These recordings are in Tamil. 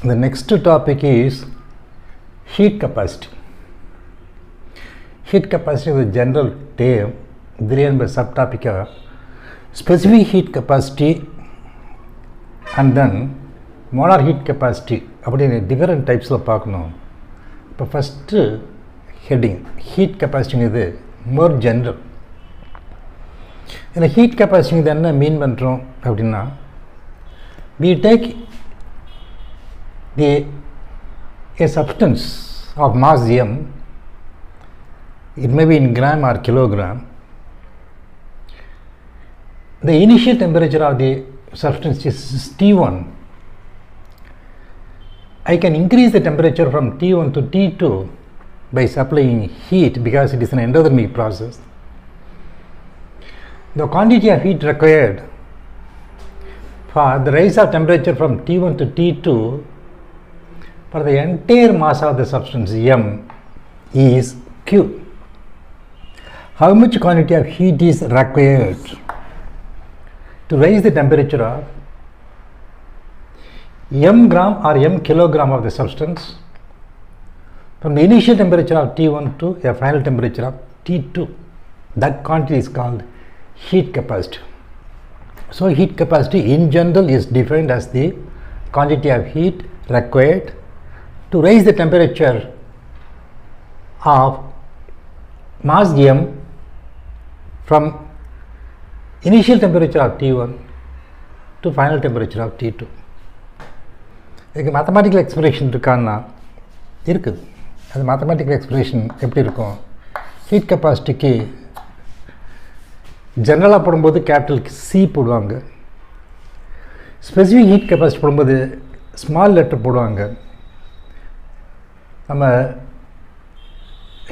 The next topic is heat capacity. Heat capacity is a general term. There by subtopic specific heat capacity and then molar heat capacity. அப்படினு different types of பார்க்கணும். இப்போ first heading heat capacity இது more general. இந்த heat capacity இது என்ன மீன் பண்ணுறோம் அப்படின்னா we take a substance of mass m, it may be in gram or kilogram. The initial temperature of the substance is T1. I can increase the temperature from T1 to T2 by supplying heat because it is an endothermic process. The quantity of heat required for the rise of temperature from T1 to T2 for the entire mass of the substance M is Q. How much quantity of heat is required to raise the temperature of m gram or m kilogram of the substance from the initial temperature of T1 to a final temperature of T2? That quantity is called heat capacity. So heat capacity in general is defined as the quantity of heat required to raise the temperature of mass m from initial temperature of T1 to final temperature of T2. இதுக்கு மேத்தமேட்டிக்கல் எக்ஸ்பிரஷன் இருக்கான்னா இருக்குது. அது மேத்தமேட்டிக்கல் எக்ஸ்பிரஷன் எப்படி இருக்கும்? ஹீட் கெப்பாசிட்டிக்கு ஜென்ரலாக போடும்போது கேபிட்டல் சி போடுவாங்க, ஸ்பெசிஃபிக் ஹீட் கெப்பாசிட்டி போடும்போது ஸ்மால் லெட்டர் போடுவாங்க. நம்ம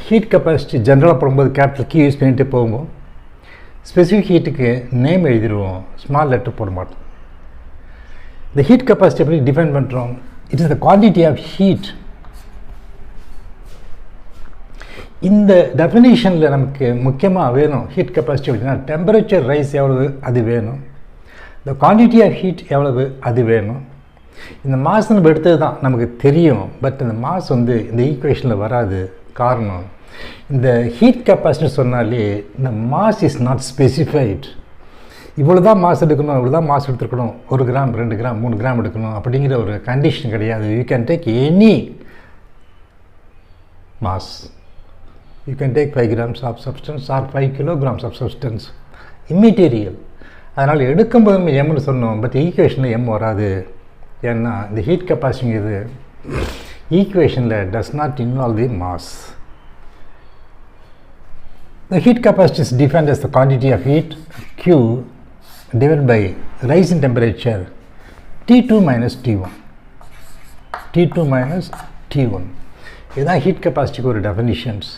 ஹீட் கெப்பாசிட்டி ஜென்ரலாக போடும்போது கேபிட்டல் கீ யூஸ் பண்ணிகிட்டே போகும்போது ஸ்பெசிஃபிக் ஹீட்டுக்கு நேம் எழுதிடுவோம், ஸ்மால் லெட்டர் போட மாட்டோம். இந்த ஹீட் கெப்பாசிட்டி எப்படி டிஃபைன் பண்ணுறோம்? It is the quantity of heat. இந்த டெஃபினேஷனில் நமக்கு முக்கியமாக வேணும் ஹீட் கெப்பாசிட்டி அப்படின்னா டெம்பரேச்சர் ரைஸ் எவ்வளவு அது வேணும், இந்த குவான்டிட்டி ஆஃப் ஹீட் எவ்வளவு அது வேணும். இந்த மாஸ் நம்ம எடுத்தது தான் நமக்கு தெரியும், பட் இந்த மாஸ் இந்த ஈக்குவேஷனில் வராது. காரணம் இந்த ஹீட் கெப்பாசிட்டி சொன்னாலே இந்த மாஸ் இஸ் நாட் ஸ்பெசிஃபைட். இவ்வளோ தான் மாஸ் எடுக்கணும், இவ்வளோ தான் மாஸ் எடுத்துருக்கணும், 1 கிராம் 2 கிராம் 3 கிராம் எடுக்கணும் அப்படிங்கிற ஒரு கண்டிஷன் கிடையாது. You can take any mass. You can take 5 grams of substance or 5 kilograms of substance இம்மெட்டீரியல். அதனால் எடுக்கும்போது எம்னு சொன்னோம், பட் ஈக்குவேஷனில் எம் வராது. ஏன்னா இந்த ஹீட் கெப்பாசிட்டி இது ஈக்குவேஷனில் does not involve the mass. The heat capacity is defined as the quantity of heat Q divided by rise in temperature T2 minus T1. T2 minus T1. இதுதான் ஹீட் கெப்பாசிட்டிக்கு ஒரு டெஃபினிஷன்ஸ்.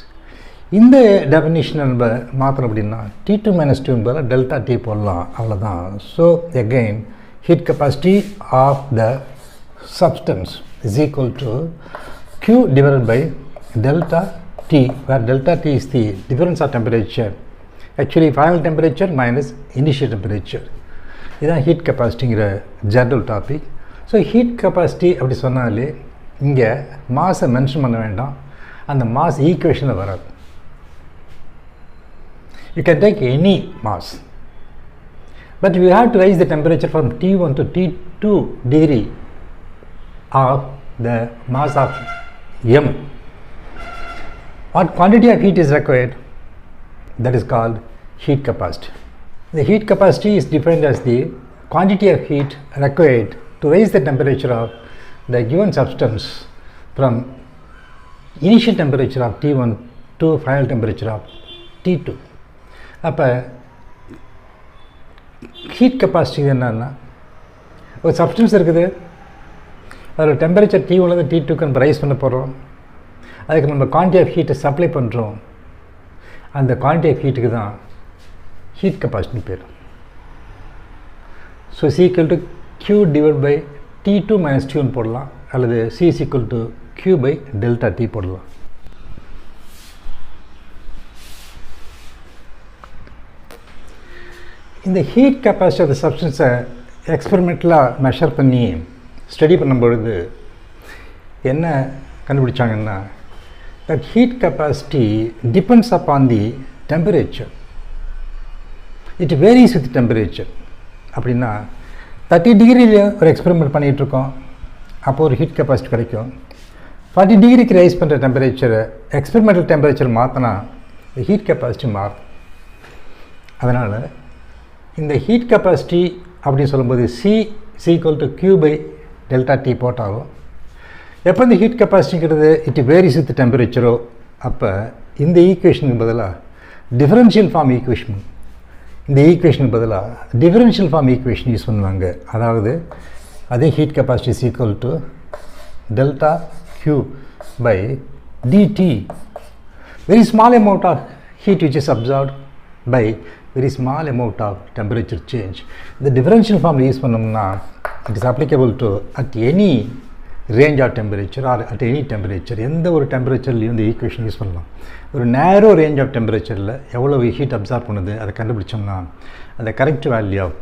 இந்த டெஃபினிஷன் நம்ம மாத்திரம் அப்படின்னா T2 minus T1 பதிலாக டெல்டா T போடலாம், அவ்வளோதான். So again heat capacity of the substance is equal to Q divided by delta T, where delta T is the difference of temperature, actually final temperature minus initial temperature. இதுதான் ஹீட் கெப்பாசிட்டிங்கிற general topic. So heat capacity அப்படி சொன்னாலே இங்கே மாஸை மென்ஷன் பண்ண வேண்டாம், அந்த மாஸ் ஈக்குவேஷனில் வராது. You can take any mass, but we have to raise the temperature from T1 to T2 degree of the mass of M. What quantity of heat is required? That is called heat capacity. The heat capacity is defined as the quantity of heat required to raise the temperature of the given substance from initial temperature of T1 to final temperature of T2. அப்போ ஹீட் கெப்பாசிட்டி என்னன்னா ஒரு சப்ஸ்டன்ஸ் இருக்குது, அதில் டெம்பரேச்சர் T1லேருந்து T2க்கு நம்ம ரைஸ் பண்ண போகிறோம், அதுக்கு நம்ம குவான்டிட்டி ஆஃப் ஹீட்டை சப்ளை பண்ணுறோம். அந்த குவான்டிட்டி ஆஃப் ஹீட்டுக்கு தான் ஹீட் கெப்பாசிட்டி பேர். So C = Q divide by T2 minus T1 போடலாம், அல்லது C = Q by delta T போடலாம். இந்த ஹீட் கெப்பாசிட்டி ஆஃப் த சப்ஸ்டன்ஸை எக்ஸ்பெரிமெண்டலாக மெஷர் பண்ணி ஸ்டடி பண்ணும்பொழுது என்ன கண்டுபிடிச்சாங்கன்னா that heat capacity depends upon the temperature. It varies with temperature. அப்படின்னா 30 டிகிரியில் ஒரு எக்ஸ்பெரிமெண்ட் பண்ணிகிட்ருக்கோம், அப்போ ஒரு ஹீட் கெப்பாசிட்டி கிடைக்கும். 40 டிகிரிக்கு ரைஸ் பண்ணுற டெம்பரேச்சரை எக்ஸ்பெரிமெண்டல் டெம்பரேச்சர் மாற்றினா ஹீட் கெப்பாசிட்டி மாறும். அதனால் இந்த ஹீட் கெப்பாசிட்டி அப்படின்னு சொல்லும்போது C = Q/ΔT போட்டாலும் எப்போ இந்த ஹீட் கெப்பாசிட்டிங்கிறது இட் வேரிஸ் வித் டெம்பரேச்சரோ அப்போ இந்த ஈக்குவேஷனுக்கு பதிலாக டிஃபரன்ஷியல் ஃபார்ம் ஈக்குவேஷன், இந்த ஈக்குவேஷனுக்கு பதிலாக டிஃபரன்ஷியல் ஃபார்ம் ஈக்குவேஷன் யூஸ் பண்ணுவாங்க. அதாவது அதே heat capacity = ΔQ/dt, very small amount of heat which is absorbed by very small amount of temperature change. The differential form use பண்ணோம்னா it is applicable to at any range of temperature or at any temperature. எந்த ஒரு டெம்பரேச்சர்லையும் இந்த ஈக்குவேஷன் யூஸ் பண்ணலாம். ஒரு நேரோ ரேஞ்ச் ஆஃப் டெம்பரேச்சரில் எவ்வளோ ஹீட் அப்சார்ப் பண்ணுது அதை கண்டுபிடிச்சோம்னா அந்த correct value of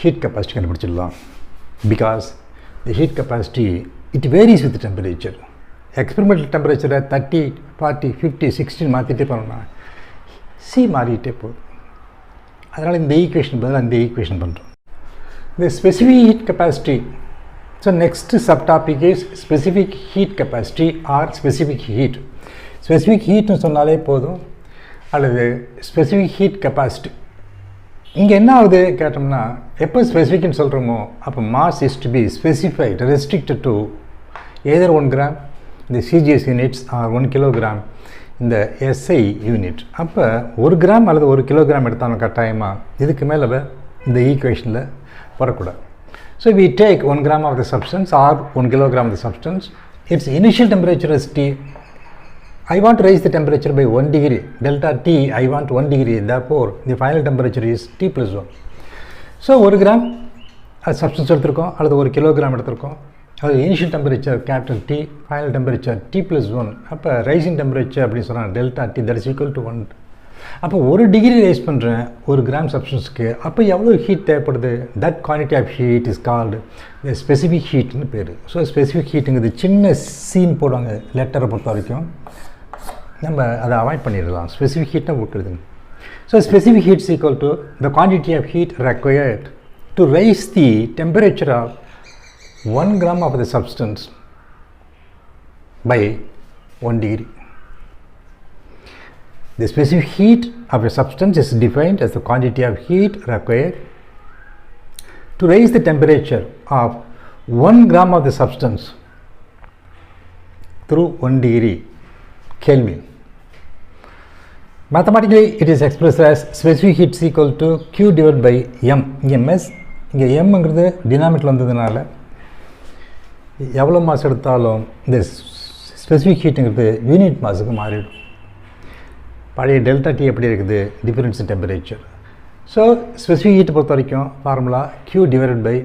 heat capacity கண்டுபிடிச்சிடலாம். Because the heat capacity it varies with temperature. Experimental டெம்பரேச்சரை 30, 40, 50, 60 மாற்றிட்டே போனோம்னா C மாறிட்டே போகுது. அதனால் இந்த ஈக்குவேஷன் பதிலாக இந்த ஈக்குவேஷன் பண்ணுறோம். இந்த specific heat capacity. So next subtopic is specific heat capacity or specific heat. Specific heat னு சொன்னாலே போதும், அல்லது specific heat capacity. இங்கே என்ன ஆகுது கேட்டோம்னா, எப்போ ஸ்பெசிஃபிக்னு சொல்கிறோமோ அப்போ mass is to be specified, restricted to either 1 gram இந்த CGS units or 1 kilogram இந்த SI unit. அப்போ 1 கிராம் அல்லது 1 கிலோகிராம் எடுத்தாலும் கட்டாயமாக இதுக்கு மேலே இந்த ஈக்குவேஷனில் வரக்கூடாது. So we take 1 gram of the substance or 1 kilogram of the substance. Its initial temperature is T. I want to raise the temperature by 1 degree. Delta T, I want 1 degree. Therefore, the final temperature is T plus 1. So 1 gram substance எடுத்திருக்கோம் அல்லது 1 kilogram எடுத்திருக்கோம். அது initial temperature capital T, final temperature T plus 1. அப்போ rising temperature அப்படின்னு சொன்னால் delta T that is equal to 1. அப்போ 1 டிகிரி ரைஸ் பண்ணுறேன் 1 கிராம் சப்ஸ்டன்ஸுக்கு, அப்போ எவ்வளோ ஹீட் தேவைப்படுது? That quantity of heat is called specific ஹீட்னு பேர். ஸோ ஸ்பெசிஃபிக் ஹீட்டுங்கிறது சின்ன சீன் போடுவாங்க லெட்டரை பொறுத்த வரைக்கும், நம்ம அதை அவாய்ட் பண்ணிடலாம். ஸ்பெசிஃபிக் ஹீட்னா கொடுக்குறது. So specific heat equal to the quantity of heat required to raise the temperature of 1 gram of the substance by 1 degree. The specific heat of a substance is defined as the quantity of heat required to raise the temperature of 1 gram of the substance through 1 degree Kelvin. Mathematically, it is expressed as specific heat is equal to Q divided by M. இங்கே மெஸ் இங்கே எம்ங்கிறது டினாமினேட்டர் வந்ததுனால எவ்வளோ மாஸ் எடுத்தாலும் இந்த ஸ்பெசிஃபிக் ஹீட்டுங்கிறது யூனிட் மாஸுக்கு மாறிடும். பழைய டெல்டா டி எப்படி இருக்குது? Difference in temperature. So specific ஹீட்டை பொறுத்த வரைக்கும் formula Q divided by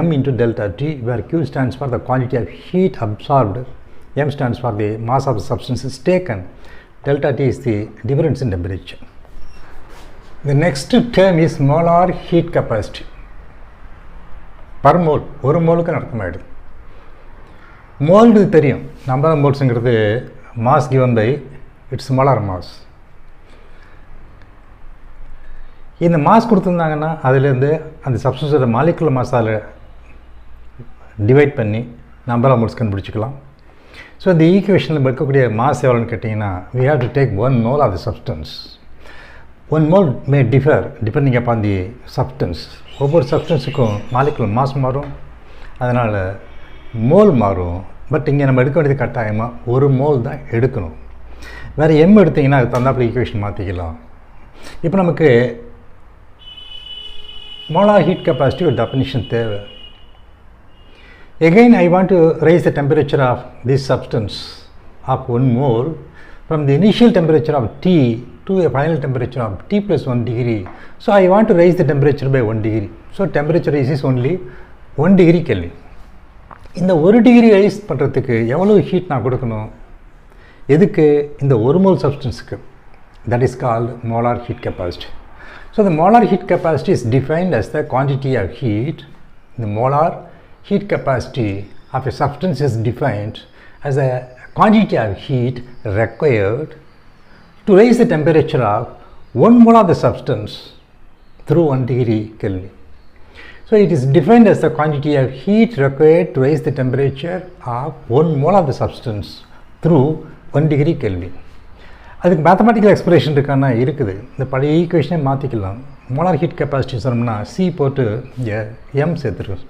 M into delta T, where Q stands for the quantity of heat absorbed, M stands for the mass of the substance is taken, delta T is the difference in temperature. The next term is molar heat capacity. Per mole, ஒரு மோலுக்கு அர்த்தமாயிடுது. மோல்டு தெரியும், நம்பர் ஆஃப் மோல்ஸுங்கிறது mass given by its molar mass. இந்த மாஸ் கொடுத்துருந்தாங்கன்னா அதுலேருந்து அந்த சப்ஸ்டன்ஸோட மாலிகுலர் மாஸால் டிவைட் பண்ணி நம்பர் ஆஃப் மோல்ஸ் கண்டுபிடிச்சிக்கலாம். ஸோ இந்த ஈக்குவேஷனில் இருக்கக்கூடிய மாஸ் எவ்வளோன்னு கேட்டிங்கன்னா, we have to take 1 mole of the substance. 1 mole may differ depending upon the substance. ஒவ்வொரு சப்ஸ்டன்ஸுக்கும் மாலிகுலர் மாஸ் மாறும், அதனால் மோல் மாறும். பட் இங்கே நம்ம எடுக்க வேண்டியது கட்டாயமாக 1 மோல் தான் எடுக்கணும். வேறு எம் எடுத்திங்கன்னா அது தந்தாப்பில் ஈக்குவேஷன் மாற்றிக்கலாம். இப்போ நமக்கு மோலார் ஹீட் கெப்பாசிட்டி ஒரு டெஃபினிஷன் தேவை. Again, I want to raise the temperature of this substance of 1 mole from the initial temperature of T to a final temperature of T plus 1 degree. So, I want to raise the temperature by 1 degree. So, temperature is only 1 degree Kelvin. இந்த 1 டிகிரி ரைஸ் பண்ணுறதுக்கு எவ்வளோ ஹீட் நான் கொடுக்கணும்? எதுக்கு? இந்த 1 mole சப்ஸ்டன்ஸுக்கு. That is called molar heat capacity. So, the molar heat capacity is defined as the quantity of heat. The molar heat capacity of a substance is defined as a quantity of heat required to raise the temperature of 1 mole of the substance through 1 degree Kelvin. So it is defined as the quantity of heat required to raise the temperature of 1 mole of the substance through 1 degree Kelvin. அதுக்கு மேத்தமெட்டிக்கல் எக்ஸ்பிரஷன் இருக்கானா இருக்குது. இந்த பழைய ஈக்குவேஷனே மாற்றிக்கலாம். மோலார் ஹீட் கெப்பாசிட்டி சொன்னோம்னா சி போட்டு எம் சேர்த்துருக்கோம்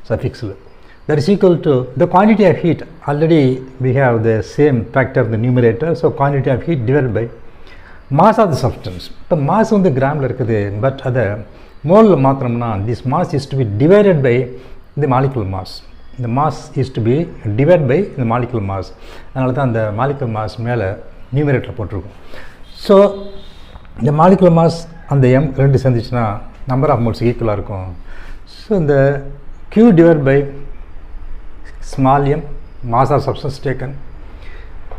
சஃபிக்ஸில். That is equal to the quantity of heat. Already we have the same factor in the numerator. So quantity of heat divided by mass of the substance. இப்போ மாஸ் வந்து கிராமில் இருக்குது. பட் அதை மோலில் மாற்றினோம்னா this mass is to be divided by the molecular mass. The mass is to be divided by the molecular mass. அதனால தான் அந்த molecular mass மேலே நியூமரேட்டர் போட்டிருக்கும். ஸோ இந்த மாலிகுலர் மாஸ் அந்த எம் ரெண்டு சேர்ந்துச்சுன்னா நம்பர் ஆஃப் மோல்ஸ் ஈக்குவலாக இருக்கும். ஸோ இந்த Q divide by small M mass of substance taken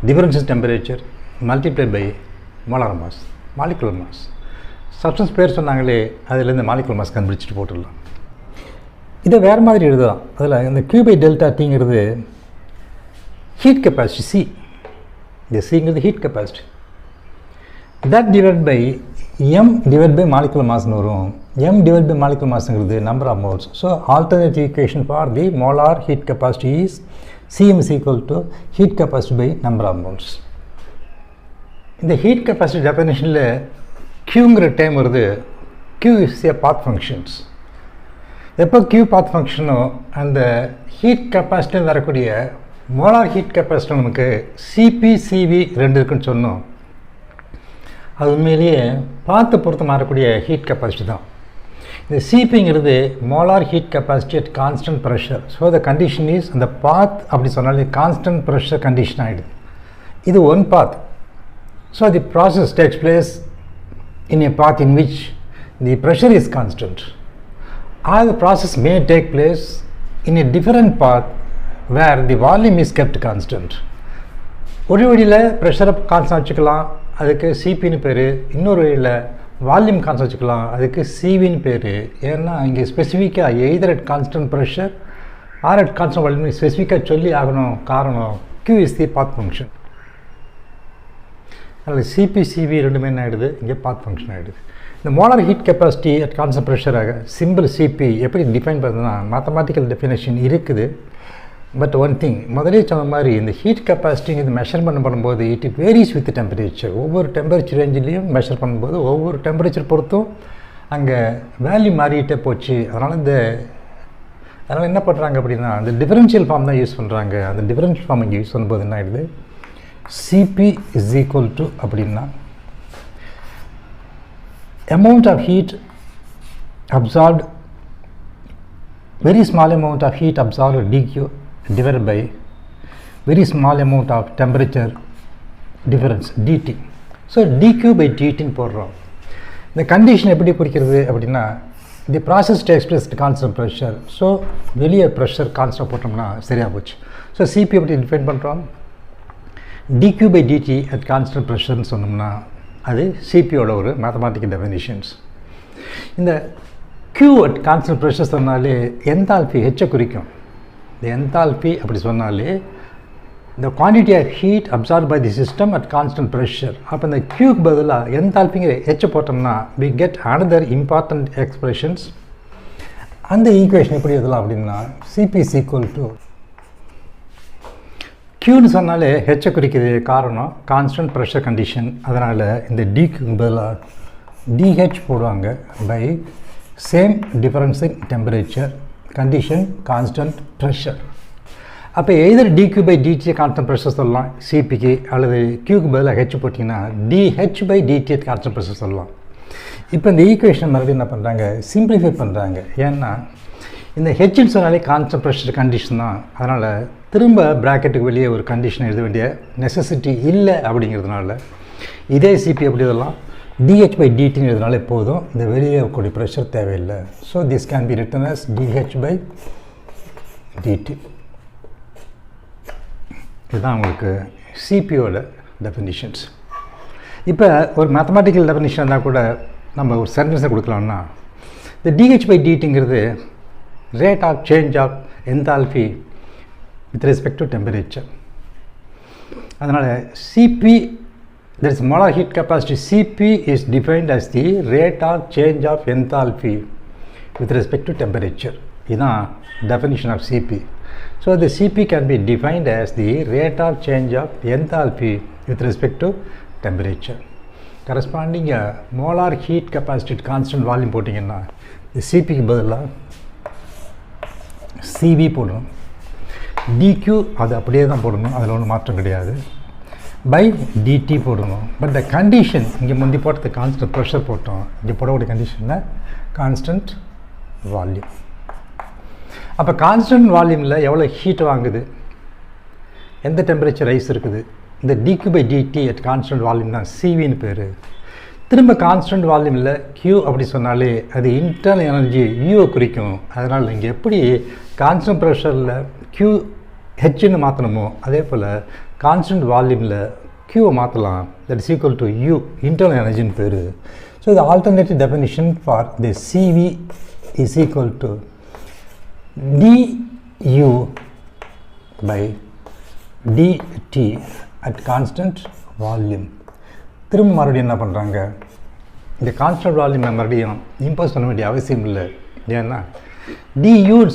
difference in temperature multiply by molar mass molecular mass. Substance பேர் சொன்னாங்களே அதிலேருந்து மாலிகுலர் மாஸ் கண்டுபிடிச்சிட்டு போட்டுடலாம். இதை வேறு மாதிரி எழுதலாம். அதில் இந்த Q பை டெல்டா டிங்கிறது heat capacity C. The C is the heat capacity. That divided by m divided by molecular mass வரும். m divided by molecular mass is number of moles. So alternate equation for the molar heat capacity is Cm is equal to heat capacity by number of moles. In the heat capacity definition Qங்கிற term வருது. Q is a path functions. எப்போ Q path functionோ அந்த heat capacity வரக்கூடிய மோலார் ஹீட் கெப்பாசிட்டி நமக்கு சிபி சிவி ரெண்டு இருக்குன்னு சொன்னோம். அது உண்மையிலேயே பார்த்து பொறுத்து மாறக்கூடிய ஹீட் கெப்பாசிட்டி தான். இந்த சிபிங்கிறது molar heat capacity at constant pressure. So the condition is அந்த பாத் அப்படி சொன்னாலே கான்ஸ்டன்ட் ப்ரெஷர் கண்டிஷன் ஆகிடுது. இது one path. So the process takes place in a path in which the pressure is constant or the process may take place in a different path where the volume is kept constant. ஒரு வழியில் ப்ரெஷரை கான்ஸ்டன்ட் வச்சுக்கலாம், அதுக்கு சிபின்னு பேர். இன்னொரு வழியில் வால்யூம் கான்ஸ்டன்ட் வச்சுக்கலாம், அதுக்கு சிவின்னு பேர். ஏன்னா இங்கே ஸ்பெசிஃபிக்காக either at constant pressure or at constant volume ஸ்பெசிஃபிக்காக சொல்லி ஆகணும். காரணம் Q is the path function. அதில் சிபி சிவி ரெண்டுமே என்ன ஆகிடுது, இங்கே பாத் ஃபங்க்ஷன் ஆகிடுது. இந்த molar heat capacity at constant ப்ரெஷராக சிம்பிள் சிபி எப்படி டிஃபைன் பண்ணுறதுன்னா மேத்தமெட்டிக்கல் டெஃபினேஷன் இருக்குது. பட் ஒன் திங் முதலே சொன்ன மாதிரி இந்த ஹீட் கெப்பாசிட்டி இது மெஷர்மெண்ட் பண்ணும்போது இட் வேரிஸ் வித் டெம்பரேச்சர். ஒவ்வொரு டெம்பரேச்சர் ரேஞ்சிலையும் மெஷர் பண்ணும்போது ஒவ்வொரு டெம்பரேச்சர் பொறுத்தும் அங்கே வேல்யூ மாறிக்கிட்டே போச்சு. அதனால் என்ன பண்ணுறாங்க அப்படின்னா அந்த டிஃபரன்ஷியல் ஃபார்ம் தான் யூஸ் பண்ணுறாங்க. அந்த டிஃபரன்ஷியல் ஃபார்ம் இங்கே யூஸ் பண்ணும்போது என்ன ஆகிடுது, சிபி இஸ் ஈக்குவல் டு அப்படின்னா amount of heat absorbed, very small amount of heat absorbed dq divided by very small amount of temperature difference dt. So dq by dt ன்னு போடுறோம். இந்த கண்டிஷன் எப்படி குறிக்கிறது அப்படின்னா the process takes place at constant pressure. So வெளியே ப்ரெஷர் கான்ஸ்டன்ட் போட்டோம்னா சரியாக போச்சு. ஸோ சிபி எப்படி டிஃபைன் பண்ணுறோம், dq by dt at constant pressureன்னு சொன்னோம்னா அது சிபியோட ஒரு மேத்தமெட்டிக்கல் டெஃபினிஷன்ஸ். இந்த Q at constant pressure சொன்னாலே என்தால்பி ஹெச்சை குறிக்கும். இந்த என்தால்பி அப்படி சொன்னாலே the quantity of heat absorbed by the system at constant pressure. அப்போ இந்த Qக்கு பதிலாக என்தால்பிங்கிற ஹெச்சை போட்டோம்னா we get another important expressions. அந்த ஈக்குவேஷன் எப்படி எழுதலாம் அப்படின்னா சிபி இஸ் ஈக்குவல் டு Qன்னு சொன்னாலே ஹெச்சை குறிக்கிறது. காரணம் கான்ஸ்டன்ட் ப்ரெஷர் கண்டிஷன். அதனால் இந்த டிக்கு பதிலாக டிஹெச் போடுவாங்க by same difference in temperature condition constant pressure. அப்போ either DQ by DT constant pressure சொல்லலாம் சிபிக்கு, அல்லது கியூக்கு பதிலாக ஹெச் போட்டிங்கன்னா DH by DT constant pressure சொல்லலாம். இப்போ இந்த ஈக்குவேஷன் மறுபடியும் என்ன பண்ணுறாங்க, சிம்பிளிஃபை பண்ணுறாங்க. ஏன்னா இந்த ஹெச்ன்னு சொன்னாலே கான்ஸ்டன்ட் ப்ரெஷர் கண்டிஷன் தான். அதனால் திரும்ப ப்ராக்கெட்டுக்கு வெளியே ஒரு கண்டிஷன் எழுத வேண்டிய நெசசிட்டி இல்லை. அப்படிங்கிறதுனால இதே சிபி எப்படி எழுதலாம், டிஹெச் பை டிடின்னு எழுதினாலே போதும், இந்த வெளியே கூடிய ப்ரெஷர் தேவையில்லை. So this can be written as dH by dT. இதுதான் உங்களுக்கு சிபியோட டெஃபினிஷன்ஸ். இப்போ ஒரு மேத்தமெட்டிக்கல் டெஃபினிஷன் இருந்தால் கூட நம்ம ஒரு சென்டென்ஸை கொடுக்கலாம்னா இந்த டிஹெச் பை டிடிங்கிறது rate of change of enthalpy with respect to temperature. அதனால் Cp, that is molar heat capacity, Cp is defined as the rate of change of enthalpy with respect to temperature. இதுதான் definition of Cp. So the Cp can be defined as the rate of change of enthalpy with respect to temperature. Corresponding molar heat capacity constant volume போட்டிங்கன்னா இந்த Cpக்கு பதிலாக Cv போடணும். dq அது அப்படியே தான் போடணும், அதில் ஒன்றும் மாற்றம் கிடையாது. பை dt போடணும். பட் த கண்டிஷன் இங்கே முந்தி போட்டது கான்ஸ்டன்ட் ப்ரெஷர் போட்டோம், இங்கே போடக்கூடிய கண்டிஷனில் கான்ஸ்டன்ட் வால்யூம். அப்போ கான்ஸ்டன்ட் வால்யூமில் எவ்வளோ ஹீட் வாங்குது, எந்த டெம்பரேச்சர் ரைஸ் இருக்குது, இந்த dq by dt at constant volume தான் Cvன்னு பேர். திரும்ப கான்ஸ்டன்ட் வால்யூமில் Q அப்படி சொன்னாலே அது இன்டர்னல் எனர்ஜி Uவை குறிக்கும். அதனால் இங்கே எப்படி கான்ஸ்டன்ட் ப்ரெஷரில் Q ஹெச்ன்னு மாற்றணுமோ அதே போல் கான்ஸ்டன்ட் வால்யூமில் Qவை மாற்றலாம். That is equal to U, internal எனர்ஜின்னு பேர். So the alternative definition for the Cv is equal to du by dt at constant volume. திரும்ப மறுபடியும் என்ன பண்ணுறாங்க, இந்த கான்ஸ்டன்ட் வால்யூம் மறுபடியும் இம்போஸ் பண்ண வேண்டிய அவசியம் இல்லை. ஏன்னா டியூன்னு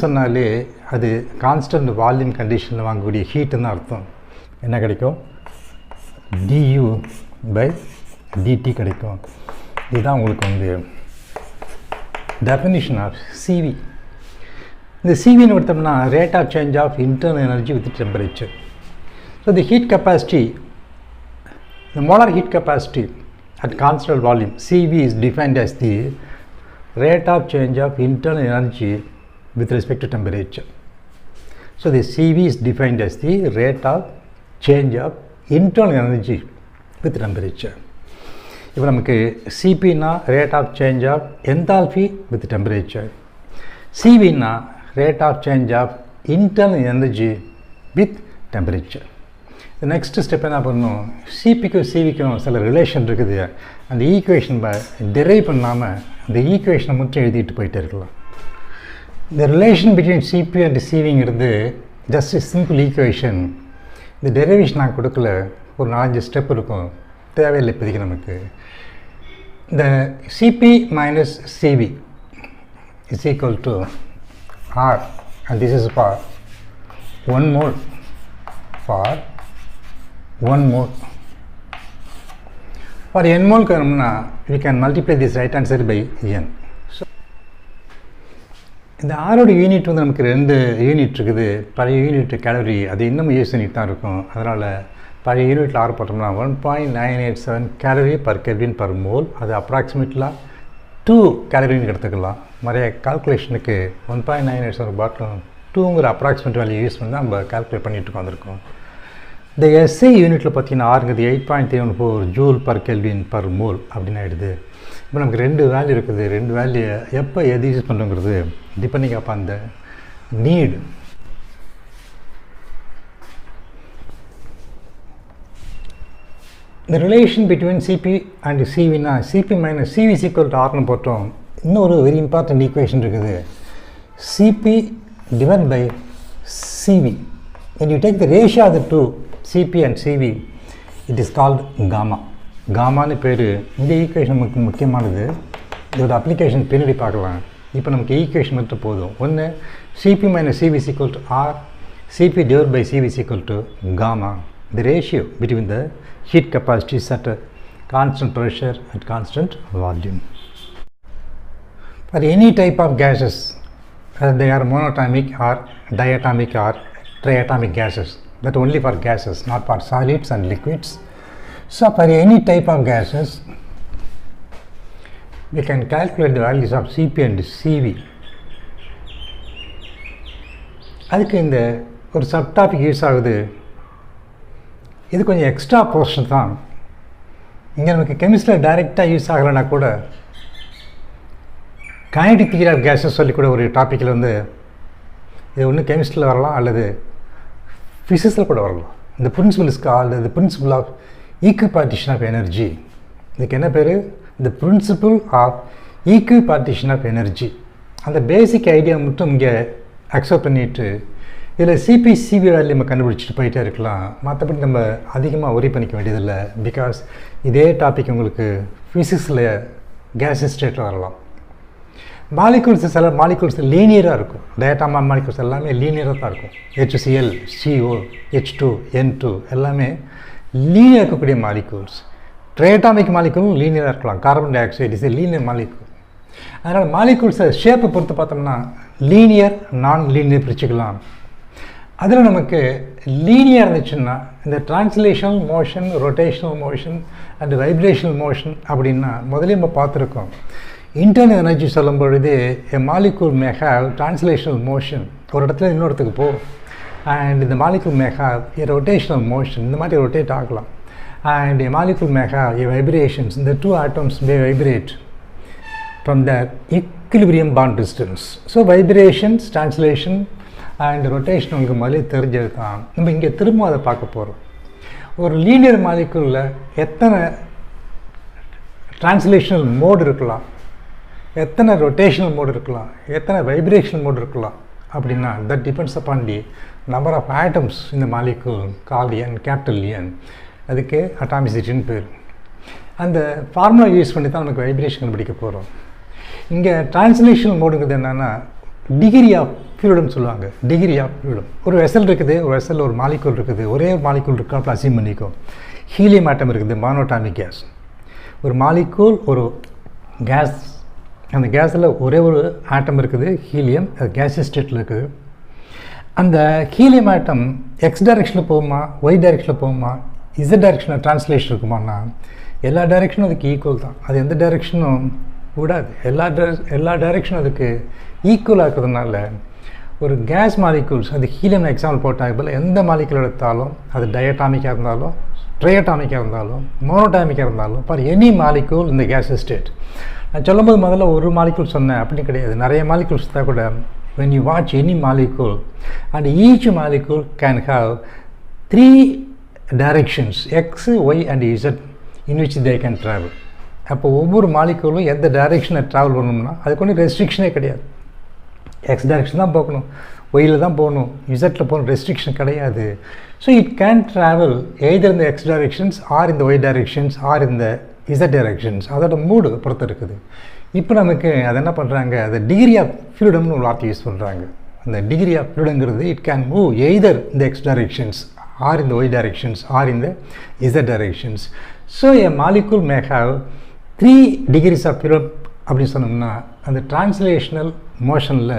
சொன்னாலே அது கான்ஸ்டன்ட் வால்யூம் கண்டிஷனில் வாங்கக்கூடிய ஹீட்டுன்னு அர்த்தம். என்ன கிடைக்கும், du பை dt கிடைக்கும். இதுதான் உங்களுக்கு வந்து டெஃபினிஷன் ஆஃப் Cv. இந்த Cvன்னு எடுத்தோம்னா rate of change of internal energy with temperature. So the heat capacity, the molar heat capacity at constant volume Cv is defined as the rate of change of internal energy with respect to temperature. So the Cv is defined as the rate of change of internal energy with temperature. இப்போ நமக்கு Cpனா rate of change of enthalpy with temperature, Cvனா rate of change of internal energy with temperature. Next step என்ன பண்ணணும், சிபிக்கும் சிவிக்கும் சில ரிலேஷன் இருக்குது. அந்த ஈக்குவேஷன் டெரைவ் பண்ணாமல் அந்த ஈக்குவேஷனை மட்டும் எழுதிட்டு போயிட்டே இருக்கலாம். இந்த ரிலேஷன் பிட்வீன் சிபி அண்ட் சிவிங்கிறது ஜஸ்ட் சிம்பிள் ஈக்குவேஷன். இந்த டெரைவேஷன் நான் கொடுக்கல, ஒரு 4-5 ஸ்டெப் இருக்கும், தேவையில்லை இப்போதைக்கு நமக்கு. இந்த Cp minus Cv is equal to R and this is for 1 mole for 1 mole. For n mole karna, we can multiply this right hand side by n. So, இந்த ஆரோட யூனிட் வந்து நமக்கு 2 யூனிட் இருக்குது. பழைய யூனிட் கேலரி அது இன்னும் யூஸ் யூனிட் தான் இருக்கும். அதனால் பழைய யூனிட்டில் ஆறு போட்டோம்னா 1.987 calorie per kelvin per mole. அது அப்ராக்சிமேட்லாக 2 கேலரின்னு எடுத்துக்கலாம். நிறைய கால்குலேஷனுக்கு 1.987 பாட்டில் 2ங்கிற அப்ராக்சிமேட் வேல்யூ யூஸ் பண்ணி தான் நம்ம கால்குலேட் பண்ணிட்டு வந்திருக்கோம். இந்த எஸ்ஐ யூனிட்டில் பார்த்தீங்கன்னா ஆறுங்கிறது 8.34 joule per kelvin per mole அப்படின்னு ஆகிடுது. இப்போ நமக்கு 2 வேல்யூ இருக்குது. 2 வேல்யூ எப்போ எது யூஸ் பண்ணுறோங்கிறது டிபெண்டிங் அப்போ அந்த நீடு. இந்த ரிலேஷன் பிட்வீன் சிபி அண்ட் சிவினா CP minus CV equal to ஆர்னு போட்டோம். இன்னொரு வெரி இம்பார்ட்டன்ட் ஈக்குவேஷன் இருக்குது, CP divide by CV. when you take the ratio of the two Cp and Cv, it is called gamma. காமான்னு பேர். இந்த ஈக்குவேஷன் நமக்கு முக்கியமானது. இதோட அப்ளிகேஷன் பின்னாடி பார்க்கலாம். இப்போ நமக்கு ஈக்குவேஷன் மட்டும் போதும். ஒன்று Cp minus Cv is equal to R, Cp divided by Cv is equal to gamma, the ratio between the heat capacities at a constant pressure at constant volume. For any type of gases, whether they are monatomic or diatomic or triatomic gases, that only for gases, not for solids and liquids. So for any type of gases, we can calculate the values of Cp and Cv. அதுக்கு இந்த ஒரு சப்டாபிக் யூஸ் ஆகுது. இது கொஞ்சம் எக்ஸ்ட்ரா போர்ஷன் தான். இங்கே நமக்கு கெமிஸ்ட்ரியில் டைரெக்டாக யூஸ் ஆகலைன்னா கூட கைனடிக் தியரி ஆஃப் கேஸஸ் சொல்லி கூட ஒரு டாப்பிக்கில் வந்து இது ஒன்று கெமிஸ்ட்ரியில் வரலாம் அல்லது ஃபிசிக்ஸில் கூட வரலாம். இந்த principle is called the principle of equipartition of energy. இதுக்கு என்ன பேர், the principle of equipartition of energy. அந்த பேசிக் ஐடியா மட்டும் இங்கே அக்செப்ட் பண்ணிவிட்டு இதில் சிபி வேல்யூ நம்ம கண்டுபிடிச்சிட்டு போயிட்டே இருக்கலாம். மற்றபடி நம்ம அதிகமாக ஒரி பண்ணிக்க வேண்டியதில்லை. பிகாஸ் இதே டாபிக் உங்களுக்கு ஃபிசிக்ஸில் கேஸ் ஸ்டேட்டில் வரலாம். மாலிகூல்ஸ் சில மாலிகூல்ஸ் லீனியராக இருக்கும். டயட்டாமா மாலிகூல்ஸ் எல்லாமே லீனியராக தான் இருக்கும். HCl, CO, H2, N2 எல்லாமே லீனியர் இருக்கக்கூடிய மாலிகூல்ஸ். ட்ரைஅட்டாமிக் மாலிகூலும் லீனியராக இருக்கலாம். Carbon di oxide is linear molecule. அதனால் மாலிகூல்ஸை ஷேப்பை பொறுத்து பார்த்தோம்னா லீனியர், நான் லீனியர் பிரிச்சுக்கலாம். அதில் நமக்கு லீனியர் இருந்துச்சுன்னா இந்த translational motion, rotational motion and vibrational motion அப்படின்னா முதலே நம்ம பார்த்துருக்கோம். இன்டர்னல் எனர்ஜி சொல்லும் பொழுது a molecule may have translational motion, ஒரு இடத்துல இன்னொருத்துக்கு போ. அண்ட் இந்த molecule may have a rotational motion, இந்த மாதிரி ரொட்டேட் ஆகலாம். And a molecule may have a vibrations, இந்த 2 atoms may vibrate from their equilibrium bond distance. So vibrations, translation and rotation உங்களுக்கு முதலே தெரிஞ்சது தான். நம்ம இங்கே திரும்ப அதை பார்க்க போகிறோம். ஒரு லீனியர் மாலிகூலில் எத்தனை டிரான்ஸ்லேஷனல் மோடு இருக்கலாம், எத்தனை ரொட்டேஷனல் மோடு இருக்கலாம், எத்தனை வைப்ரேஷனல் மோடு இருக்கலாம் அப்படின்னா that depends upon the number of atoms இந்த molecule called N, capital N. அதுக்கு அட்டாமிசிட்டின்னு பேர். அந்த ஃபார்முலா யூஸ் பண்ணி தான் நமக்கு வைப்ரேஷன் கண்டுபிடிக்க போகிறோம். இங்கே டிரான்ஸ்லேஷனல் மோடுங்கிறது என்னென்னா டிகிரி ஆஃப் ஃப்ரீடம்னு சொல்லுவாங்க. Degree of freedom. ஒரு வெசல் இருக்குது, ஒரு வெசலில் ஒரு மாலிகூல் இருக்குது, ஒரே ஒரு மாலிகூல் இருக்காப்புல அசீம் பண்ணிக்கும். ஹீலியம் ஆட்டம் இருக்குது, மானோட்டாமிக் கேஸ். ஒரு மாலிகூல், ஒரு கேஸ், அந்த கேஸில் ஒரே ஒரு ஆட்டம் இருக்குது ஹீலியம், அது கேஸியஸ் ஸ்டேட்டில் இருக்குது. அந்த ஹீலியம் ஆட்டம் எக்ஸ் டைரெக்ஷனில் போகுமா, ஒய் டைரெக்ஷனில் போகுமா, இசட் டைரெக்ஷனில் டிரான்ஸ்லேஷன் இருக்குமான்னா எல்லா டைரெக்ஷனும் அதுக்கு ஈக்குவல் தான். அது எந்த டைரெக்ஷனும் விடாது. எல்லா டைரெக்ஷனும் அதுக்கு ஈக்குவலாக இருக்கிறதுனால ஒரு கேஸ் மாலிகூல்ஸ், அது ஹீலியம் எக்ஸாம்பிள் போட்டாங்க போல் எந்த மாலிகூல் எடுத்தாலும் அது டயட்டாமிக்காக இருந்தாலும், ட்ரைஅட்டாமிக்காக இருந்தாலும், மோனோட்டாமிக்காக இருந்தாலும், ஃபார் எனி மாலிகூல் இந்த கேஸ் ஸ்டேட். நான் சொல்லும்போது முதல்ல ஒரு மாலிகூல் சொன்னேன், அப்படி கிடையாது. நிறைய மாலிகூல்ஸ் தான் கூட when you watch any molecule and each molecule can have 3 directions x, y and z in which they can travel. அப்போ ஒவ்வொரு மாலிகூலும் எந்த டைரெக்ஷனில் ட்ராவல் பண்ணணும்னா அதுக்கு ஒன்றும் ரெஸ்ட்ரிக்ஷனே கிடையாது. எக்ஸ் டைரெக்ஷன் தான் போகணும், ஒயில் தான் போகணும், இசட்டில் போகணும், ரெஸ்ட்ரிக்ஷன் கிடையாது. So it can travel either இந்த எக்ஸ் டைரெக்ஷன்ஸ் ஆர் இந்த ஒய் டைரெக்ஷன்ஸ் ஆர் இந்த இசட் டைரெக்ஷன்ஸ். அதோட மூடு பொறுத்து இருக்குது. இப்போ நமக்கு அது என்ன பண்ணுறாங்க, அது டிகிரி ஆஃப் ஃப்ரீடம்னு ஒரு வார்த்தை யூஸ் பண்ணுறாங்க. அந்த டிகிரி ஆஃப் ஃப்ரீடம்ங்கிறது இட் கேன் மூவ் எய்தர் இந்த எக்ஸ் டைரெக்ஷன்ஸ் ஆர் இந்த ஒய் டைரெக்ஷன்ஸ் ஆர் இந்த Z directions. So a molecule may have 3 degrees of freedom அப்படின்னு சொன்னோம்னா அந்த டிரான்ஸ்லேஷனல் மோஷனில்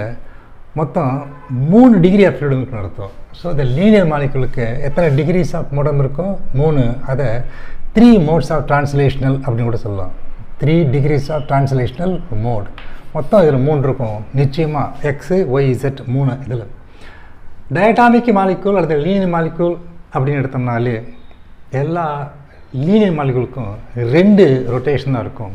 மொத்தம் 3 டிகிரி ஆஃப் ஃப்ரீடம் இருக்குன்னு அர்த்தம். ஸோ இந்த லீனியர் மாலிகூலுக்கு எத்தனை டிகிரிஸ் ஆஃப் மோடம் இருக்கும், 3. அதை 3 மோட்ஸ் ஆஃப் டிரான்ஸ்லேஷனல் அப்படின்னு கூட சொல்லலாம். 3 டிகிரிஸ் ஆஃப் டிரான்ஸ்லேஷனல் மோட். மொத்தம் இதில் 3 இருக்கும் நிச்சயமாக, எக்ஸு, ஒய், இசட் 3. இதில் டயட்டாமிக் மாலிகூல் அல்லது லீனியர் மாலிகூல் அப்படின்னு எடுத்தோம்னாலே எல்லா லீனியர் மாலிகூலுக்கும் 2 ரொட்டேஷன் தான் இருக்கும்.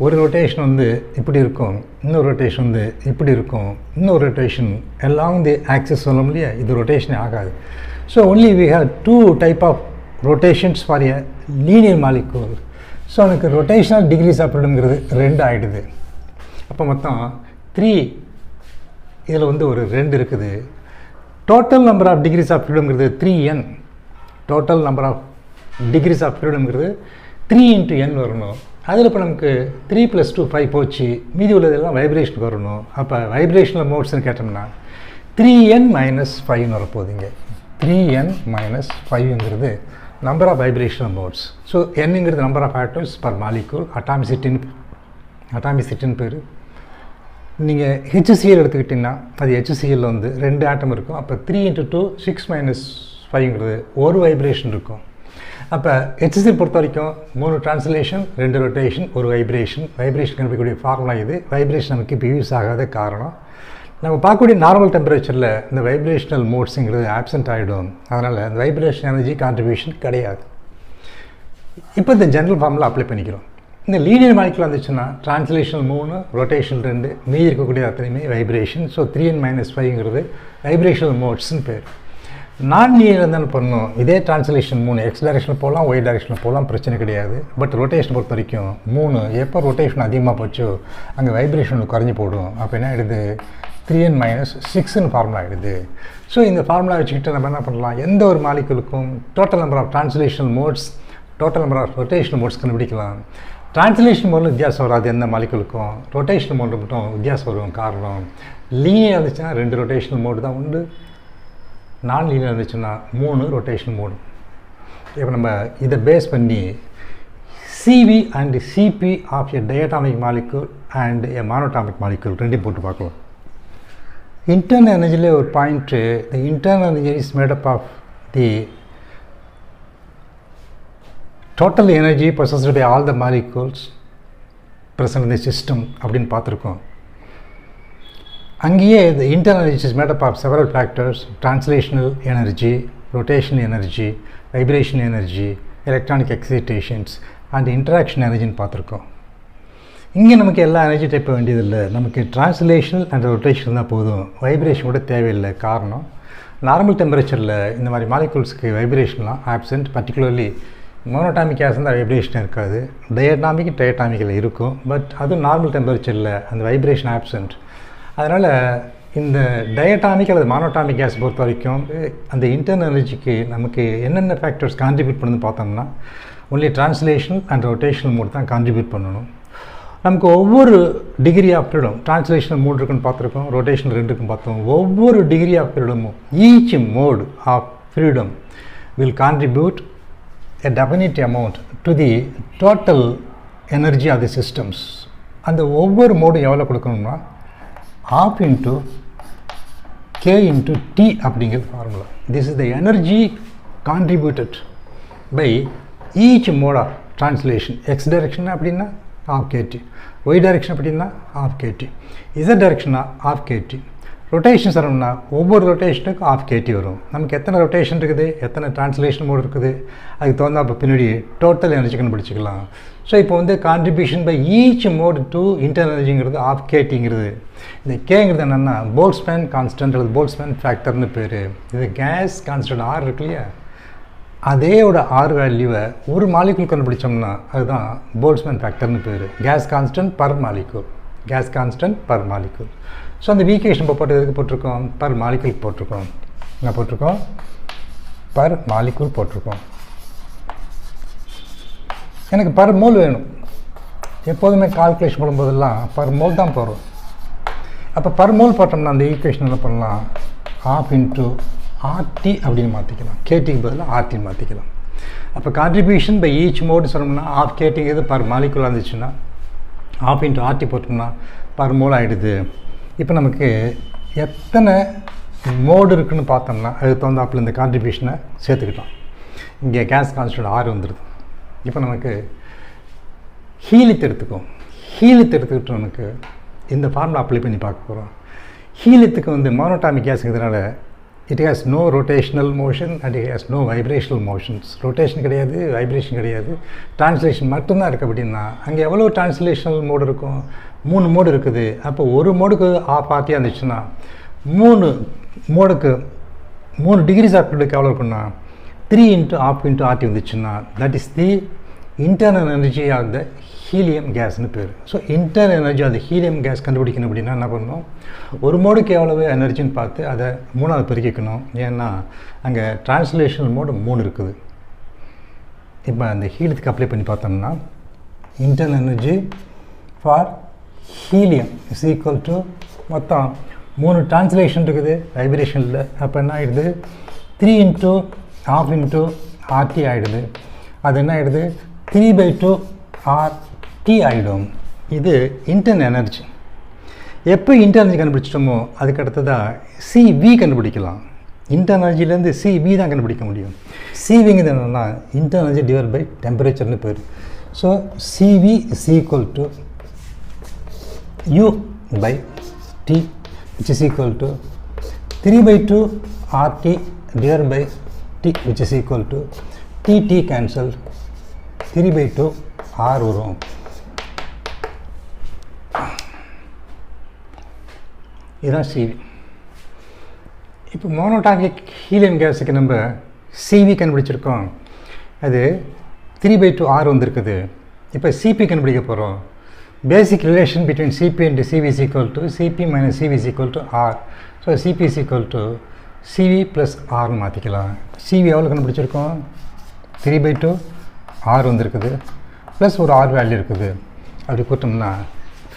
ஒரு ரொட்டேஷன் வந்து இப்படி இருக்கும், இன்னொரு ரொட்டேஷன் வந்து இப்படி இருக்கும், இன்னொரு ரொட்டேஷன் எல்லாம் வந்து ஆக்சிஸ் சொல்ல முடியா, இது ரொட்டேஷனே ஆகாது. So only we have 2 type of ரொட்டேஷன்ஸ் for a linear molecule. So எனக்கு ரொட்டேஷனல் டிகிரிஸ் ஆஃப் ஃப்ரீடம்ங்கிறது 2 ஆகிடுது. அப்போ மொத்தம் 3, இதில் வந்து ஒரு 2 இருக்குது. Total number of degrees of ஃப்ரீடம்ங்கிறது 3n. Total number of degrees of ஃப்ரீடம்ங்கிறது 3 × n வரணும். அதில் இப்போ நமக்கு 3 + 2 5 போச்சு, மீதி உள்ளதெல்லாம் வைப்ரேஷனுக்கு வரணும். அப்போ வைப்ரேஷனல் மோட்ஸ்ன்னு கேட்டோம்னா 3n - 5 வரப்போகுதுங்க. 3n - 5ங்கிறது number of vibrational modes. So என்னங்கிறது number of atoms per molecule, அட்டாமிசிட்டின்னு பேர். நீங்கள் HCl எடுத்துக்கிட்டிங்கன்னா அது HCl வந்து 2 ஆட்டம் இருக்கும். அப்போ 3 × 2 6 - 5ங்கிறது ஒரு வைப்ரேஷன் இருக்கும். அப்போ HCl பொறுத்த வரைக்கும் 3 டிரான்ஸ்லேஷன், 2 ரொட்டேஷன், ஒரு வைப்ரேஷன். வைப்ரேஷன் கண்டுபிடிக்கக்கூடிய ஃபார்முலா இது. வைப்ரேஷன் நமக்கு இப்போ யூஸ் ஆகாத காரணம் நம்ம பார்க்கக்கூடிய நார்மல் டெம்பரேச்சரில் இந்த வைப்ரேஷனல் மோட்ஸுங்கிறது ஆப்சென்ட் ஆகிடும். அதனால் இந்த வைப்ரேஷன் எனர்ஜி கான்ட்ரிபியூஷன் கிடையாது. இப்போ இந்த ஜென்ரல் ஃபார்முலா அப்ளை பண்ணிக்கிறோம். இந்த லீனியர் மாலிகூல் வந்துச்சுன்னா டிரான்ஸ்லேஷன் 3, ரொட்டேஷன் 2, மீதி இருக்கக்கூடிய அத்தனையுமே வைப்ரேஷன். ஸோ 3n - 5ங்கிறது வைப்ரேஷனல் மோட்ஸ்ன்னு பேர். நான் லீனியர் இருந்தாலும் பண்ணணும், இதே டிரான்ஸ்லேஷன் 3 எக்ஸ் டைரெக்ஷனில் போகலாம், ஒய் டைரெக்ஷனில் போகலாம், பிரச்சனை கிடையாது. பட் ரொட்டேஷன் பொறுத்த வரைக்கும் 3 எப்போ ரொட்டேஷன் அதிகமாக போச்சோ அங்கே வைப்ரேஷன் குறைஞ்சி போடும். அப்போ என்ன ஆகிடுது, 3n மைனஸ் 6ன்னு ஃபார்முலா ஆகிடுது. ஸோ இந்த ஃபார்முலா வச்சுக்கிட்டு நம்ம என்ன பண்ணலாம், எந்த ஒரு மாலிகுலுக்கும் total number of translational modes, total number of rotational modes கண்டுபிடிக்கலாம். ட்ரான்ஸ்லேஷன் மோடில் வித்தியாசம் வராது எந்த மாலிகுலுக்கும், ரொட்டேஷனல் மோடு மட்டும் வித்தியாசம் வரும். காரணம் லீனியர் இருந்துச்சுன்னா 2 ரொட்டேஷனல் மோடு தான் உண்டு, நான் லீனியர் இருந்துச்சுன்னா 3 ரொட்டேஷனல் மோடு. இப்போ நம்ம இதை பேஸ் பண்ணி CV and CP of a diatomic molecule and a monatomic molecule ரெண்டையும் போட்டு பார்க்கலாம். இன்டர்னல் எனர்ஜியில் ஒரு point, the internal energy is made up of the total energy possessed by all the molecules present in the system அப்படின்னு பார்த்துருக்கோம். அங்கேயே the internal energy is made up of several factors, translational energy, rotational energy, vibration energy, electronic excitations and interaction எனர்ஜின்னு பார்த்துருக்கோம். இங்கே நமக்கு எல்லா எனர்ஜி டைப் வேண்டியதில்லை, நமக்கு ட்ரான்ஸ்லேஷனல் அண்ட் ரொட்டேஷன் தான் போதும், வைப்ரேஷன் கூட தேவையில்லை. காரணம் நார்மல் டெம்பரேச்சரில் இந்த மாதிரி மாலிகூல்ஸ்க்கு வைப்ரேஷன்லாம் ஆப்சென்ட். பர்டிகுலர்லி மோனோடாமிக் கேஸ் தான் வைப்ரேஷன் இருக்காது, டயட்டாமிக் டயட்டாமிக்கில் இருக்கும், பட் அதுவும் நார்மல் டெம்பரேச்சரில் அந்த வைப்ரேஷன் ஆப்சென்ட். அதனால் இந்த டயட்டாமிக் அல்லது மோனோடாமிக் கேஸ் பொறுத்த வரைக்கும் அந்த இன்டர்னல் எனர்ஜிக்கு நமக்கு என்னென்ன ஃபேக்டர்ஸ் கான்ட்ரிபியூட் பண்ணுன்னு பார்த்தோம்னா only translation and rotational mode தான் கான்ட்ரிபியூட் பண்ணணும். நமக்கு ஒவ்வொரு degree of freedom, translational mode இருக்குன்னு பார்த்துருக்கோம், ரொட்டேஷனல் 2 இருக்குன்னு பார்த்தோம். ஒவ்வொரு டிகிரி ஆஃப் ஃப்ரீடமும் each mode of freedom will contribute a definite amount to the total energy of the systems. அந்த ஒவ்வொரு மோடும் எவ்வளோ கொடுக்கணும்னா half into k into t அப்படிங்கிற formula. This is the energy contributed by each mode of translation. X direction அப்படின்னா half kt, y direction அப்படின்னா half kt, z direction half kt. Rotations வரணும்னா ஒவ்வொரு ரொட்டேஷனுக்கும் half kt வரும். நமக்கு எத்தனை ரொட்டேஷன் இருக்குது, எத்தனை ட்ரான்ஸ்லேஷன் மோடு இருக்குது, அதுக்கு தகுந்த அப்போ பின்னாடி டோட்டல் எனர்ஜி கண்டுபிடிச்சிக்கலாம். ஸோ இப்போ வந்து contribution by each mode to internal எனர்ஜிங்கிறது half ktங்கிறது. இந்த கேங்கிறது என்னென்னா போல்ட்ஸ்மேன் கான்ஸ்டன்ட் அல்லது போல்ட்ஸ்மேன் ஃபேக்டர்னு பேர். இது கேஸ் கான்ஸ்டன்ட் R இருக்கு இல்லையா, அதேயோட R வேல்யூவை ஒரு மாலிகுல் கண்டுபிடிச்சோம்னா அதுதான் போல்ட்ஸ்மேன் ஃபேக்டர்னு பேர். Case constant per molecule, case constant per molecule. So அந்த வீக்கேஷன் இப்போ போட்டு எதுக்கு போட்டிருக்கோம், பர் மாலிகுல் போட்டிருக்கோம். என்ன போட்டிருக்கோம், பர் மாலிகுல் போட்டிருக்கோம். எனக்கு பர் மோல் வேணும், எப்போதுமே கால்குலேஷன் போடும்போதெல்லாம் பர் மோல் தான் போடுறோம். அப்போ பர் மோல் போட்டோம்னா அந்த ஈக்குவேஷன் என்ன பண்ணலாம், ½ into RT அப்படின்னு மாற்றிக்கலாம், கேடிக்கு பதிலாக RTன்னு மாற்றிக்கலாம். அப்போ கான்ட்ரிபியூஷன் பை ஈச் மோடு சொன்னோம்னா ½ கேட்டிங்கிறது பர் மாலிகுலாக இருந்துச்சுன்னா ½ into RT போட்டோம்னா பர் மோல் ஆகிடுது. இப்போ நமக்கு எத்தனை மோடு இருக்குதுன்னு பார்த்தோம்னா அதுக்கு தகுந்தாப்பில் இந்த கான்ட்ரிபியூஷனை சேர்த்துக்கிட்டோம். இங்கே கேஸ் கான்ஸ்டன்ட் R வந்துடுது. இப்போ நமக்கு ஹீலியத்தை எடுத்துக்கும். ஹீலியத்தை எடுத்துக்கிட்டு நமக்கு இந்த ஃபார்முலா அப்ளை பண்ணி பார்க்க போகிறோம். ஹீலியத்துக்கு வந்து மோனோடாமிக் கேஸுங்கிறதுனால it has no rotational motion and it has no vibrational motions. Rotation கிடையாது, வைப்ரேஷன் கிடையாது, ட்ரான்ஸ்லேஷன் மட்டும்தான் இருக்குது. அப்படின்னா அங்கே எவ்வளோ ட்ரான்ஸ்லேஷனல் மோடு இருக்கும், 3 மோடு இருக்குது. அப்போ ஒரு மோடுக்கு ½ RT இருந்துச்சுன்னா 3 மோடுக்கு 3 டிகிரிஸ் ஆஃப் ஃப்ரீடம்க்கு எவ்வளோ இருக்குன்னா 3 into ½ into RT வந்துச்சுன்னா that is the internal energy of the helium கேஸ்னு பேர். So internal energy of the helium gas கண்டுபிடிக்கணும் அப்படின்னா என்ன பண்ணணும், ஒரு மோடுக்கு எவ்வளவு எனர்ஜின்னு பார்த்து அதை 3ஆவது பெருக்கிக்கணும். ஏன்னா அங்கே ட்ரான்ஸ்லேஷனல் மோடு 3 இருக்குது. இப்போ அந்த ஹீலியத்துக்கு அப்ளை பண்ணி பார்த்தோம்னா internal energy for helium is equal to மொத்தம் 3 ட்ரான்ஸ்லேஷன் இருக்குது வைப்ரேஷனில். அப்போ என்ன ஆகிடுது 3 into ½ into RT ஆகிடுது. அது என்ன ஆகிடுது 3/2 RT ஆகிடும். இது இன்டர்னல் எனர்ஜி. எப்போ இன்டர்னல் எனர்ஜி கண்டுபிடிச்சிட்டோமோ அதுக்கு அடுத்ததாக CV கண்டுபிடிக்கலாம். இன்டர்னல் எனர்ஜிலேருந்து CV தான் கண்டுபிடிக்க முடியும். CVங்கிறது என்னென்னா இன்டர்னல் எனர்ஜி டிவைட் பை டெம்பரேச்சர்னு பேர். So CV is equal to U by T which is equal to 3/2 RT divided by T which is equal to TT cancelled 3/2 R வரும். இதுதான் CV. இப்போ மோனோடாமிக் ஹீலியம் கேஸுக்கு நம்ம CV கண்டுபிடிச்சிருக்கோம், அது 3/2 R வந்திருக்குது. இப்போ CP கண்டுபிடிக்க போகிறோம். basic relation between Cp and Cv is equal to Cp minus Cv is equal to R. So Cp is equal to Cv plus R மாற்றிக்கலாம். Cv எவ்வளோ கண்டுபிடிச்சிருக்கோம்? 3/2 R வந்துருக்குது ப்ளஸ் ஒரு R வேல்யூ இருக்குது. அப்படி கூட்டோம்னா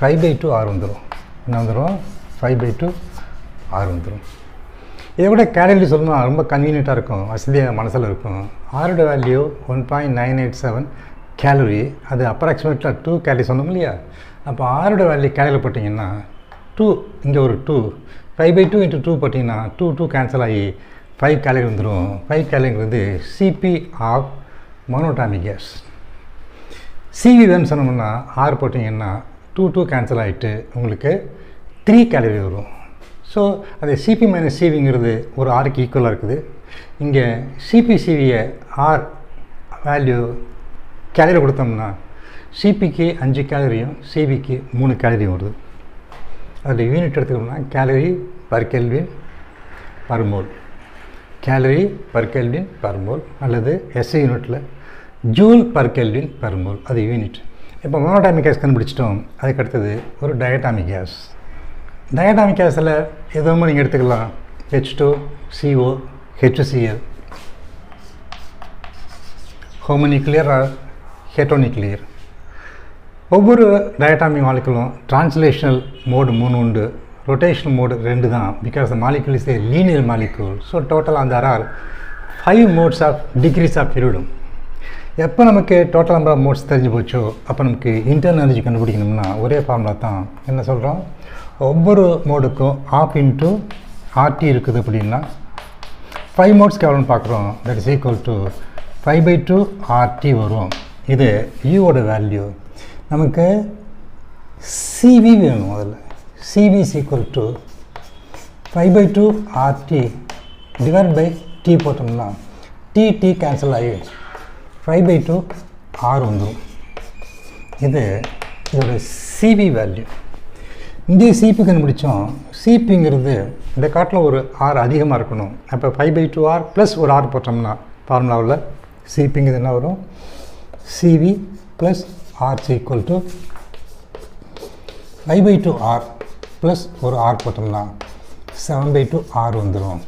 5/2 R வந்துடும். என்ன வந்துடும்? 5/2 R வந்துடும். இதை விட கேலரி சொல்லணும்னா ரொம்ப கன்வீனியண்ட்டாக இருக்கும், வசதியாக மனசில் இருக்கும். ஆரோட வேல்யூ 1.987 கேலரி, அது அப்ராக்சிமேட்டாக 2 கேலரி சொன்னோம் இல்லையா? அப்போ ஆரோட வேல்யூ கேலரியில் போட்டிங்கன்னா 2, இங்கே ஒரு 2, 5/2 × 2 போட்டிங்கன்னா 2 கேன்சல் ஆகி 5 கேலரி வந்துடும். 5 கேலரிங்கிறது CP of monatomic case. CV வேணும்னு சொன்னோம்னா ஆர் போட்டிங்கன்னா 2 கேன்சல் ஆகிட்டு உங்களுக்கு 3 கேலரி வரும். ஸோ அது சிபி மைனஸ் சிவிங்கிறது ஒரு ஆருக்கு ஈக்குவலாக இருக்குது. இங்கே சிபி சிவியை ஆர் வேல்யூ கேலரி கொடுத்தோம்னா சிபிக்கு 5 கேலரியும் சிவிக்கு 3 கேலரியும் வருது. அதில் யூனிட் எடுத்துக்கணும்னா calorie per kelvin per mole, calorie per kelvin per mole, அல்லது எஸ்ஐ யூனிட்டில் joule per kelvin per mole, அது யூனிட். இப்போ மோனோடாமிக் கேஸ் கண்டுபிடிச்சிட்டோம். அதுக்கு அடுத்தது ஒரு டயட்டாமிக் கேஸ். டயட்டாமிக் கேஸில் எதுவும் நீங்கள் எடுத்துக்கலாம். H2CO, HCl, ஹோமோநியூக்ளியர் R ஹெட்ரோநியூக்ளியர். ஒவ்வொரு டயட்டாமிக் மாலிகுலும் டிரான்ஸ்லேஷனல் மோடு 3 உண்டு, ரொட்டேஷனல் மோடு 2 தான். Because the molecule is a linear molecule. So total அந்த are 5 modes of degrees of பீரியடும். எப்போ நமக்கு டோட்டல் நம்பர் ஆஃப் மோட்ஸ் தெரிஞ்சு போச்சோ அப்போ நமக்கு இன்டர்னல் எனர்ஜி கண்டுபிடிக்கணும்னா ஒரே ஃபார்முலா தான். என்ன சொல்கிறோம்? ஒவ்வொரு மோடுக்கும் ½ × RT இருக்குது. அப்படின்னா 5 மோட்ஸ்க்கு எவ்வளோன்னு பார்க்குறோம். That is equal to 5/2 RT வரும். இது யூவோட வேல்யூ. நமக்கு சிவி வேணும். அதில் Cv is equal to 5/2 RT divide by T போட்டோம்னா T கேன்சல் ஆகி 5/2 R வந்துடும். இதோட சிவி வேல்யூ. இங்கே சிபி கண்டுபிடிச்சோம். சிபிங்கிறது இந்த காட்டில் ஒரு ஆர் அதிகமாக இருக்கணும். அப்போ 5/2 R ப்ளஸ் ஒரு ஆர் போட்டோம்னா ஃபார்முலாவில் சிபிங்கிறது என்ன வரும்? CV plus R equal to 5/2 R plus ஒரு ஆர் போட்டோம்னா 7/2 R வந்துடும்.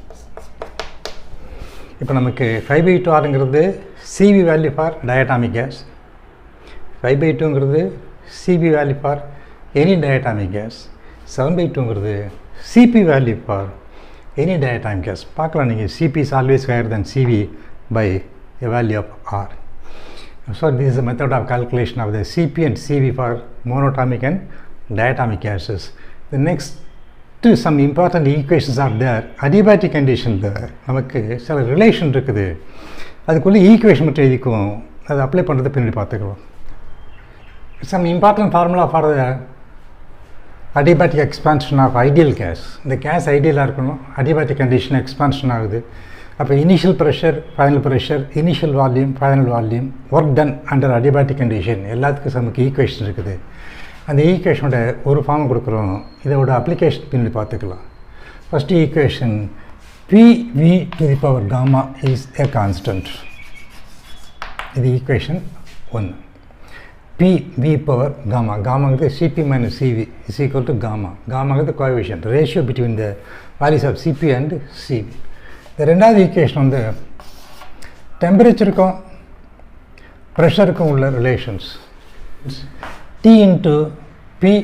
இப்போ நமக்கு 5/2 Rங்கிறது CV value for diatomic gas, 5/2ங்கிறது CP value for any diatomic gas, 7/2ங்கிறது CP value for any diatomic gas. பார்க்கலாம் நீங்கள், CP is always higher than CV by a value of R. So this is a method of calculation of the Cp and Cv for monatomic and diatomic gases. The next some important equations are there. Adiabatic condition நமக்கு சில ரிலேஷன் இருக்குது, அதுக்குள்ளே ஈக்குவேஷன் மட்டும் எழுதிக்குவோம். அதை அப்ளை பண்ணுறது பின்னாடி பார்த்துக்குவோம். Some important formula for the adiabatic expansion of ideal gas. இந்த கேஸ் ஐடியலாக இருக்கணும், adiabatic condition எக்ஸ்பான்ஷன் ஆகுது. அப்போ initial pressure, final pressure, initial volume, final volume, work done under adiabatic condition, எல்லாத்துக்கும் நமக்கு ஈக்குவேஷன் இருக்குது. அந்த ஈக்குவேஷனோட ஒரு ஃபார்ம் கொடுக்குறோம். இதோட அப்ளிகேஷன் பின்னாடி பார்த்துக்கலாம். First equation PV⁴ is a constant. இது ஈக்குவேஷன் 1. PV⁴ காமாங்கிறது Cp minus Cv is equal to காமாங்கிறது coefficient, ratio between the values of Cp and Cv. இந்த ரெண்டாவது ஈக்குவேஷன் வந்து டெம்பரேச்சருக்கும் ப்ரெஷருக்கும் உள்ள relations. T into P⁴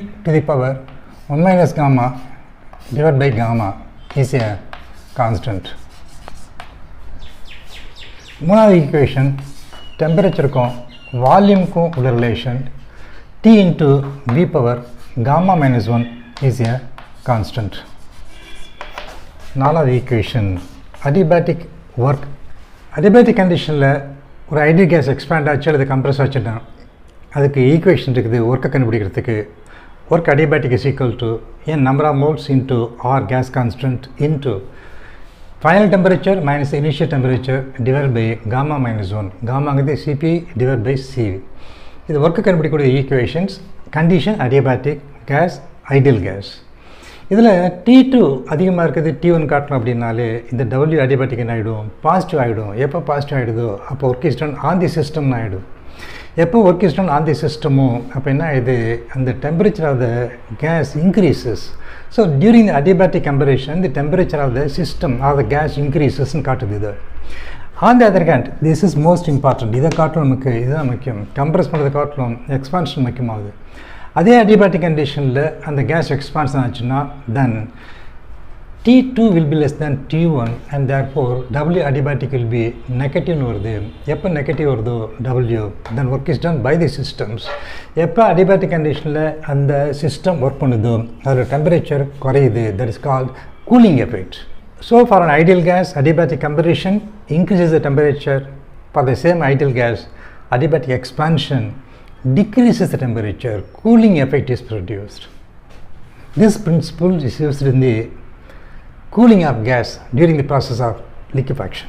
divided by gamma is a constant. மூணாவது ஈக்குவேஷன் டெம்பரேச்சருக்கும் வால்யூமுக்கும் உள்ள relation T into V⁴ is a constant. நாலாவது ஈக்குவேஷன் அடிபேட்டிக் ஒர்க். அடிபேட்டிக் கண்டிஷனில் ஒரு ஐடியல் கேஸ் எக்ஸ்பேண்ட் ஆச்சு அல்லது கம்ப்ரெஸ் ஆச்சுன்னா அதுக்கு ஈக்குவேஷன் இருக்குது ஒர்க்கை கண்டுபிடிக்கிறதுக்கு. Work adiabatic is equal to n number of moles into R gas constant into final temperature minus initial temperature divided by gamma-1. காமாங்கிறது Cp divided by Cv. இது ஒர்க்கை கண்டுபிடிக்கக்கூடிய ஈக்குவேஷன்ஸ். Condition adiabatic case, ideal gas. இதில் T2 அதிகமாக இருக்குது, T1 காட்டணும் அப்படின்னாலே இந்த W அடிபேட்டிக் என்ன ஆகிடும்? பாசிட்டிவ் ஆகிடும். எப்போ பாசிட்டிவ் ஆகிடுதோ அப்போ work is done on the சிஸ்டம்னு ஆகிடும். எப்போ work is done on the சிஸ்டமோ அப்போ என்ன இது அந்த temperature of the gas increases. So during the adiabatic compression the temperature of the system of the gas இன்க்ரீசஸ்ன்னு காட்டுது இது. On the other hand this is most important. இதை காட்டிலும் நமக்கு இதுதான் முக்கியம். கம்ப்ரஸ் பண்ணுறதை காட்டிலும் எக்ஸ்பான்ஷன் முக்கியமாகுது. அதே அடியபேட்டிக் கண்டிஷனில் அந்த கேஸ் எக்ஸ்பான்ஷன் ஆச்சுன்னா தென் T2 will be less than T1 and therefore W adiabatic will be negative வருது. எப்போ நெகட்டிவ் வருதோ W then work is done by the systems. எப்போ adiabatic கண்டிஷனில் அந்த சிஸ்டம் ஒர்க் பண்ணுதோ அதோட டெம்பரேச்சர் குறையுது. that is called cooling effect. So for an ideal gas, adiabatic compression increases the temperature. For the same ideal gas, adiabatic expansion decreases the temperature. Cooling effect is produced. This principle is used in the cooling of gas during the process of liquefaction.